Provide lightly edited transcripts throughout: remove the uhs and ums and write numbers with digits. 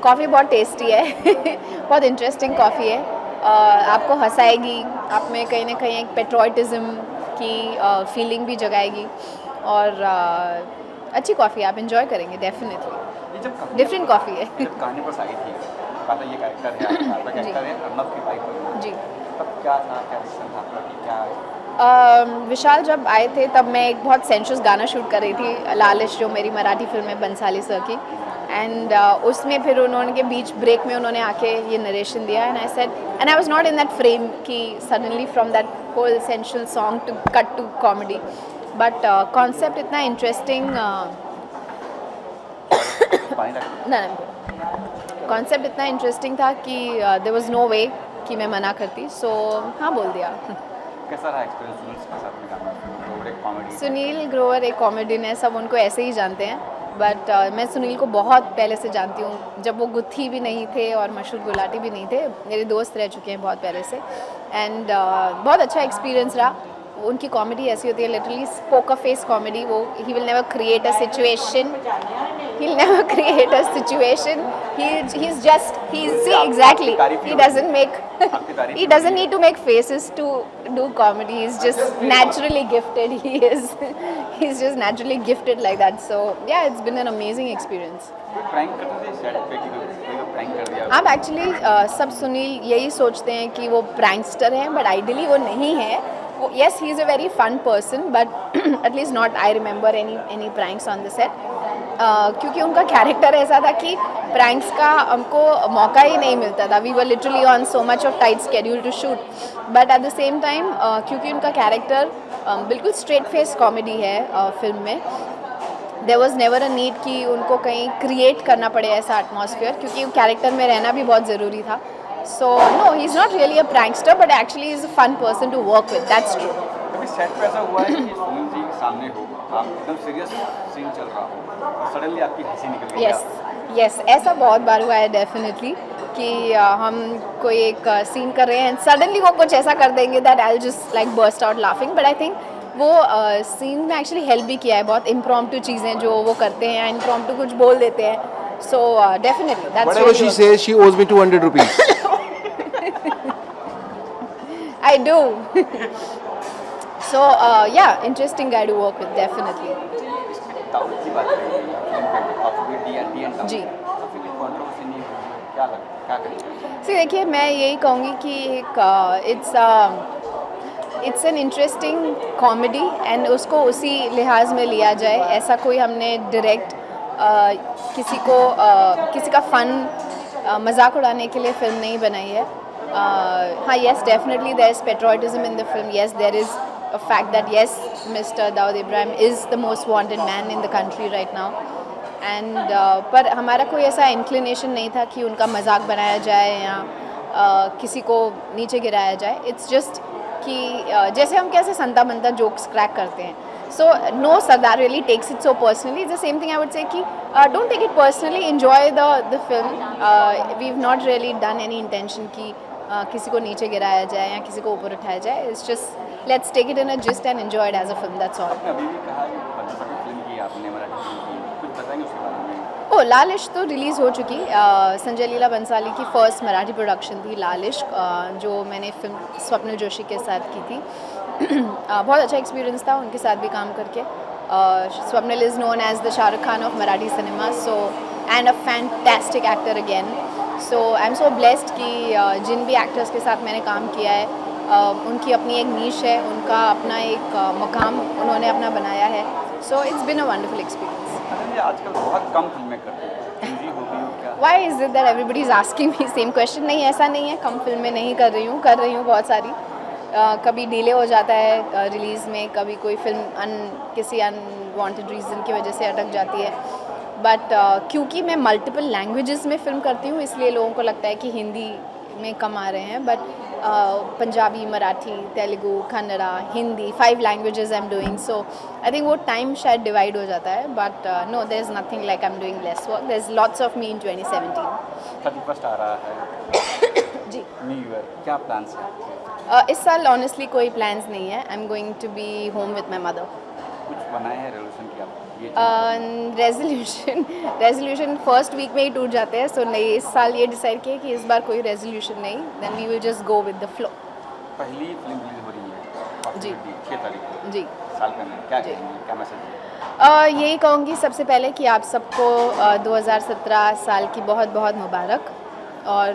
Coffee बहुत tasty है बहुत इंटरेस्टिंग कॉफ़ी है। आपको हंसाएगी, आप में कहीं ना कहीं एक पेट्रोटिज़म की फीलिंग भी जगाएगी और अच्छी कॉफ़ी आप इंजॉय करेंगे डेफिनेटली। ये जब डिफरेंट कॉफ़ी है जब कहानी पर आई थी, पता ये कैरेक्टर है आपका जी। कैरेक्टर है अर्नब की वाइफ, जी। तब क्या था, क्या डिसीजन था आपका कि क्या विशाल जब आए थे तब मैं एक बहुत सेंशुअस गाना शूट कर रही थी, लालिश, जो मेरी मराठी फिल्म है बंसाली सर की। एंड उसमें फिर उन्होंने के बीच ब्रेक में उन्होंने आके ये नरेशन दिया and I said and I was not in that frame कि suddenly from that whole sensual song to cut to comedy, but concept इतना इंटरेस्टिंग ना कॉन्सेप्ट इतना इंटरेस्टिंग था कि देयर वाज नो वे कि मैं मना करती, सो हाँ बोल दिया। कैसा रहा एक्सपीरियंस सुनील के साथ में गाना, तो एक कॉमेडी सुनील ग्रोवर एक कॉमेडियन है, सब उनको ऐसे ही जानते हैं, बट मैं सुनील को बहुत पहले से जानती हूँ, जब वो गुत्थी भी नहीं थे और मशहूर गुलाटी भी नहीं थे, मेरे दोस्त रह चुके हैं बहुत पहले से। एंड बहुत अच्छा एक्सपीरियंस रहा। उनकी कॉमेडी ऐसी होती है लिटरली पोकर फेस कॉमेडी, वो he will never create a situation, he'll never create a situation, he's just see exactly, he doesn't make he doesn't need to make faces to do comedy, he's just naturally gifted, he's just naturally gifted like that, so yeah, it's been an amazing experience। Prank करते थे set पे कि कोई prank कर दिया आप actually सब सुनील यही सोचते हैं कि वो प्रैंकस्टर हैं, बट आइडियली वो नहीं है। Yes he is a very fun person, but at least not I remember any pranks on the set, क्योंकि उनका कैरेक्टर ऐसा था कि प्रैंक्स का हमको मौका ही नहीं मिलता था। We were literally on so much of tight schedule to shoot, but at the same time क्योंकि उनका कैरेक्टर बिल्कुल स्ट्रेट फेस कॉमेडी है फिल्म में, there was never a need कि उनको कहीं क्रिएट करना पड़े ऐसा एटमॉस्फेयर, क्योंकि कैरेक्टर में रहना भी बहुत ज़रूरी था। So no, he is not really a prankster, but actually is a fun person to work with, that's true. कभी सेट पे ऐसा हुआ है कि सुनील जी के सामने हो, आप एकदम सीरियस सीन चल रहा हो और सडनली आपकी हंसी निकल गई? यस, ऐसा बहुत बार हुआ है डेफिनेटली कि हम कोई एक सीन कर रहे हैं, सडनली वो कुछ ऐसा कर देंगे that I will just like burst out laughing, but I think वो सीन में एक्चुअली हेल्प भी किया है, बहुत इम्प्रॉम्प्टू चीज़ें जो वो करते हैं, इम्प्रॉम्प्टू कुछ बोल देते हैं, so definitely that's Whatever she says, she owes me 200 rupees. I do. So yeah, interesting guy to work with, definitely. Dawood की बात करें जी। कंट्रोवर्सी नहीं हुई, क्या लगता क्या करेंगे? सी देखिए, मैं यही कहूँगी कि एक it's an interesting comedy and उसको उसी लिहाज में लिया जाए, ऐसा कोई हमने डायरेक्ट किसी का फ़न मजाक उड़ाने के लिए फ़िल्म नहीं बनाई है। हाँ, yes, definitely there is patriotism in the film, yes there is a fact that yes, Mr. Dawood Ibrahim is the most wanted man in the country right now, and पर हमारा कोई ऐसा इंक्लिनेशन नहीं था कि उनका मजाक बनाया जाए या किसी को नीचे गिराया जाए। इट्स जस्ट कि जैसे हम कैसे संता बनता जोक्स क्रैक करते हैं, so no Sardar really takes it so personally, the same thing I would say कि don't take it personally, enjoy the film. We have not really done any intention कि किसी को नीचे गिराया जाए या किसी को ऊपर उठाया जाए। It's just let's take it in a gist and enjoy it as a film, that's all. आपने अभी भी कहा कि पंजाबी फिल्म की आपने मराठी फिल्म की, कुछ बताएंगे उसके बारे में? ओ, लालिश तो रिलीज़ हो चुकी, संजय लीला बंसाली की फर्स्ट मराठी प्रोडक्शन थी लालिश, जो मैंने फिल्म स्वप्निल जोशी के साथ की थी। बहुत अच्छा एक्सपीरियंस था उनके साथ भी काम करके। Swapnil is known as the Shahrukh Khan of Marathi cinema, so and a fantastic actor again, so I am so blessed कि जिन भी एक्टर्स के साथ मैंने काम किया है उनकी अपनी एक नीश है, उनका अपना एक मकाम उन्होंने अपना बनाया है, so it's been a wonderful experience. अरे ये आजकल बहुत कम फिल्में करते हैं, हिंदी हो गई हो क्या? Why is it that everybody is asking me same question? नहीं, ऐसा नहीं है, कम फिल्में नहीं कर रही हूँ बहुत सारी। कभी डिले हो जाता है रिलीज़ में, कभी कोई फिल्म किसी अनवांटेड रीज़न की वजह से अटक जाती है, बट क्योंकि मैं मल्टीपल लैंग्वेजेस में फ़िल्म करती हूँ इसलिए लोगों को लगता है कि हिंदी में कम आ रहे हैं, but Punjabi, Marathi, Telugu, Kannada, Hindi, 5 languages I am doing, so I think वो टाइम शायद डिवाइड हो जाता है, but no, there is nothing like I am doing less work, there is lots of me in 2017। 31 आ रहा है जी। न्यू ईयर, क्या प्लान्स हैं? इस साल ऑनेस्टली कोई प्लान्स नहीं है, I am going to be home with my mother. कुछ बनाए हैं रेजोल्यूशन की आप? ये रेजोल्यूशन फर्स्ट वीक में ही टूट जाते हैं, सो नहीं, इस साल ये डिसाइड किया कि इस बार कोई रेजोल्यूशन नहीं, then we will just go with the flow. पहली फिल्म रिलीज हो रही है जी। 6 तारीख को जी। साल का नहीं, क्या जी। कहेंगे, क्या मैसेज है? यही कहूँगी सबसे पहले कि आप सबको 2017 साल की बहुत बहुत मुबारक। और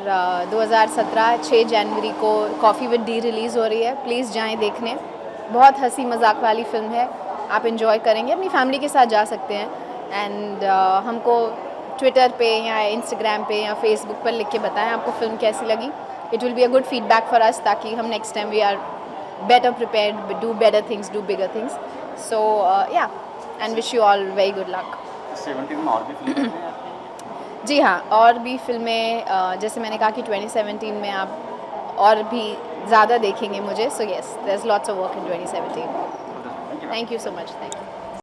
2017 6 जनवरी को कॉफ़ी विद डी रिलीज़ हो रही है, प्लीज़ जाएं देखने। बहुत हंसी मजाक वाली फ़िल्म है, आप इन्जॉय करेंगे, अपनी फैमिली के साथ जा सकते हैं। एंड हमको ट्विटर पे या इंस्टाग्राम पे या फेसबुक पर लिख के बताएं आपको फ़िल्म कैसी लगी। It will be a good feedback for us, ताकि हम next time we are better prepared, do better things, do bigger things. So yeah, and wish you all very good luck. 17 में और भी फिल्में हैं आपकी? जी हाँ, और भी फिल्में जैसे मैंने कहा कि 2017 में आप और भी ज़्यादा देखेंगे मुझे. So yes, there's lots of work in 2017. Thank you. Thank you so much. Thank you.